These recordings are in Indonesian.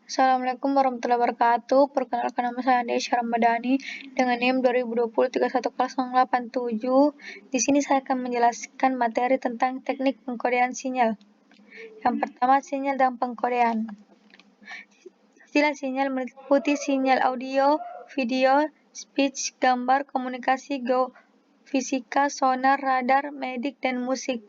Assalamualaikum warahmatullahi wabarakatuh. Perkenalkan nama saya Desya Ramadhani dengan NIM 2020-318087. Di sini saya akan menjelaskan materi tentang teknik pengkodean sinyal. Yang pertama, sinyal dan pengkodean. Istilah sinyal meliputi sinyal audio, video, speech, gambar, komunikasi, geofisika, sonar, radar, medik, dan musik.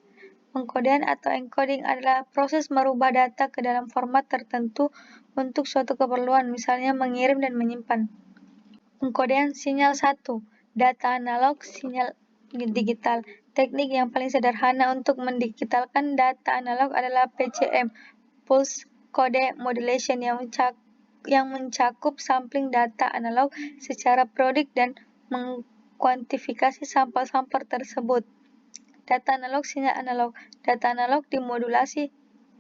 Pengkodean atau encoding adalah proses merubah data ke dalam format tertentu untuk suatu keperluan, misalnya mengirim dan menyimpan. Pengkodean sinyal 1. Data analog, sinyal digital. Teknik yang paling sederhana untuk mendigitalkan data analog adalah PCM, Pulse Code Modulation, yang mencakup sampling data analog secara periodik dan mengkuantifikasi sampel-sampel tersebut. Data analog, sinyal analog. Data analog dimodulasi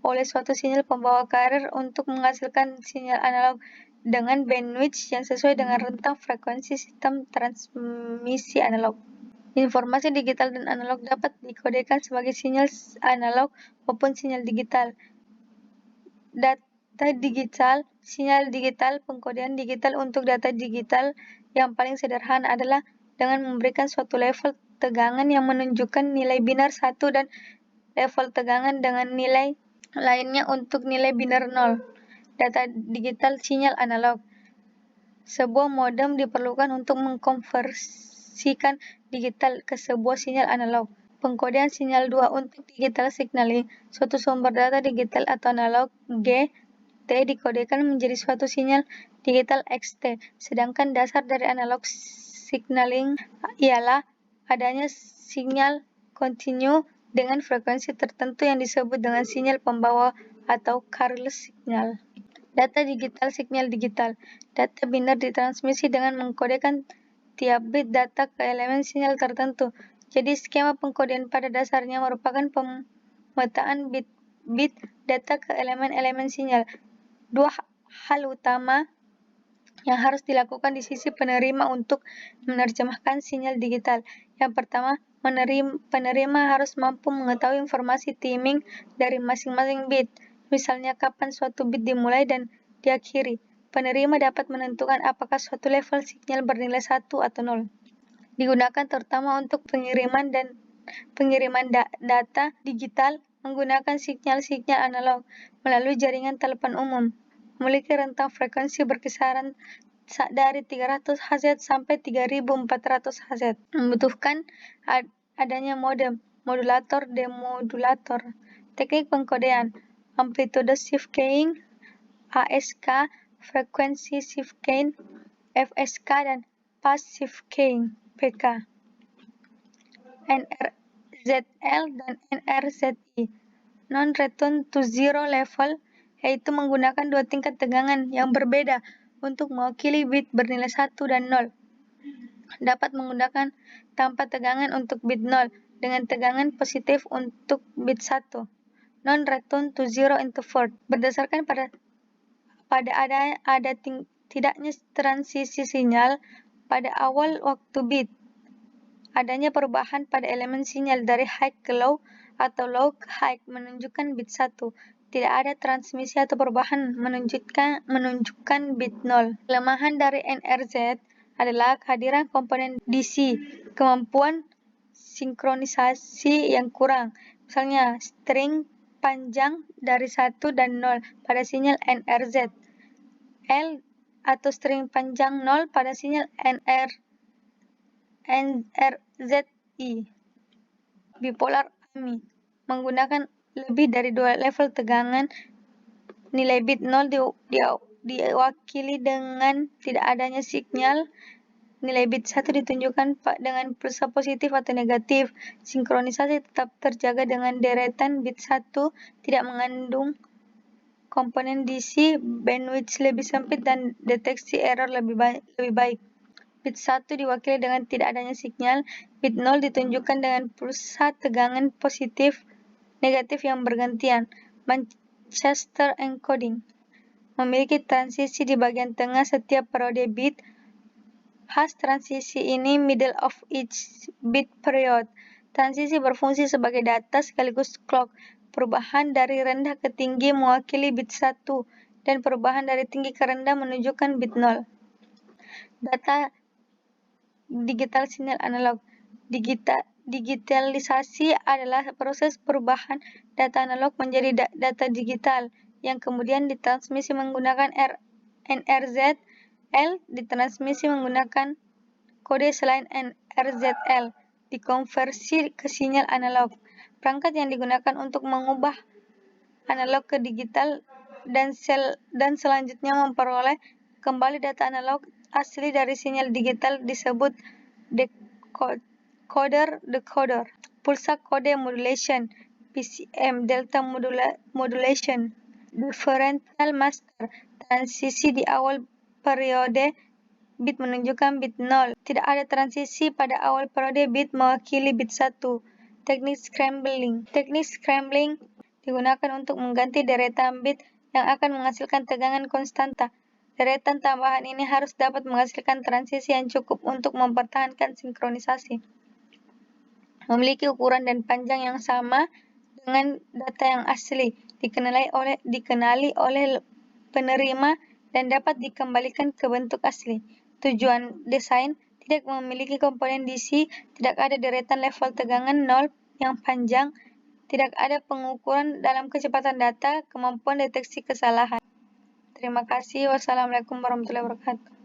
oleh suatu sinyal pembawa carrier untuk menghasilkan sinyal analog dengan bandwidth yang sesuai dengan rentang frekuensi sistem transmisi analog. Informasi digital dan analog dapat dikodekan sebagai sinyal analog maupun sinyal digital. Data digital, sinyal digital. Pengkodean digital untuk data digital yang paling sederhana adalah dengan memberikan suatu level tegangan yang menunjukkan nilai binar 1 dan level tegangan dengan nilai lainnya untuk nilai binar 0. Data digital sinyal analog. Sebuah modem diperlukan untuk mengkonversikan digital ke sebuah sinyal analog. Pengkodean sinyal 2 untuk digital signaling. Suatu sumber data digital atau analog GT dikodekan menjadi suatu sinyal digital XT, sedangkan dasar dari analog signaling ialah adanya sinyal kontinu dengan frekuensi tertentu yang disebut dengan sinyal pembawa atau carrier signal. Data digital sinyal digital. Data binar ditransmisi dengan mengkodekan tiap bit data ke elemen sinyal tertentu. Jadi skema pengkodean pada dasarnya merupakan pemetaan bit-bit data ke elemen-elemen sinyal. Dua hal utama yang harus dilakukan di sisi penerima untuk menerjemahkan sinyal digital. Yang pertama, penerima harus mampu mengetahui informasi timing dari masing-masing bit, misalnya kapan suatu bit dimulai dan diakhiri. Penerima dapat menentukan apakah suatu level sinyal bernilai 1 atau 0. Digunakan terutama untuk pengiriman data digital menggunakan sinyal-sinyal analog melalui jaringan telepon umum. Memiliki rentang frekuensi berkisaran dari 300 Hz sampai 3400 Hz. Membutuhkan adanya modem, modulator, demodulator. Teknik pengkodean, amplitude shift keying, ASK, frekuensi shift keying, FSK, dan phase shift keying, PK. NRZL dan NRZI, non-return to zero level, yaitu menggunakan dua tingkat tegangan yang berbeda untuk mewakili bit bernilai 1 dan 0. Dapat menggunakan tanpa tegangan untuk bit 0 dengan tegangan positif untuk bit 1. Non-return to zero interval. Berdasarkan pada tidaknya transisi sinyal pada awal waktu bit. Adanya perubahan pada elemen sinyal dari high ke low atau low ke high menunjukkan bit 1. Tidak ada transmisi atau perubahan menunjukkan bit 0. Kelemahan dari NRZ adalah kehadiran komponen DC, kemampuan sinkronisasi yang kurang. Misalnya, string panjang dari 1 dan 0 pada sinyal NRZ, L atau string panjang 0 pada sinyal NRZI. Bipolar AMI menggunakan lebih dari dua level tegangan. Nilai bit 0 diwakili dengan tidak adanya sinyal. Nilai bit 1 ditunjukkan dengan pulsa positif atau negatif. Sinkronisasi tetap terjaga dengan deretan bit 1 tidak mengandung komponen DC, bandwidth lebih sempit, dan deteksi error lebih baik. Bit 1 diwakili dengan tidak adanya sinyal. Bit 0 ditunjukkan dengan pulsa tegangan positif negatif yang bergantian. Manchester encoding memiliki transisi di bagian tengah setiap periode bit. Khas transisi ini middle of each bit period. Transisi berfungsi sebagai data sekaligus clock. Perubahan dari rendah ke tinggi mewakili bit 1 dan perubahan dari tinggi ke rendah menunjukkan bit 0. Data digital sinyal analog. Digitalisasi adalah proses perubahan data analog menjadi data digital yang kemudian ditransmisi menggunakan NRZL, ditransmisi menggunakan kode selain NRZL, dikonversi ke sinyal analog. Perangkat yang digunakan untuk mengubah analog ke digital dan selanjutnya memperoleh kembali data analog asli dari sinyal digital disebut decoder. Pulsa kode modulation (PCM), delta modulation, differential master, transisi di awal periode bit menunjukkan bit 0. Tidak ada transisi pada awal periode bit mewakili bit 1. Teknik scrambling. Teknik scrambling digunakan untuk mengganti deretan bit yang akan menghasilkan tegangan konstanta. Deretan tambahan ini harus dapat menghasilkan transisi yang cukup untuk mempertahankan sinkronisasi. Memiliki ukuran dan panjang yang sama dengan data yang asli, dikenali oleh penerima dan dapat dikembalikan ke bentuk asli. Tujuan desain: tidak memiliki komponen DC, tidak ada deretan level tegangan 0 yang panjang, tidak ada pengukuran dalam kecepatan data, kemampuan deteksi kesalahan. Terima kasih. Wassalamualaikum warahmatullahi wabarakatuh.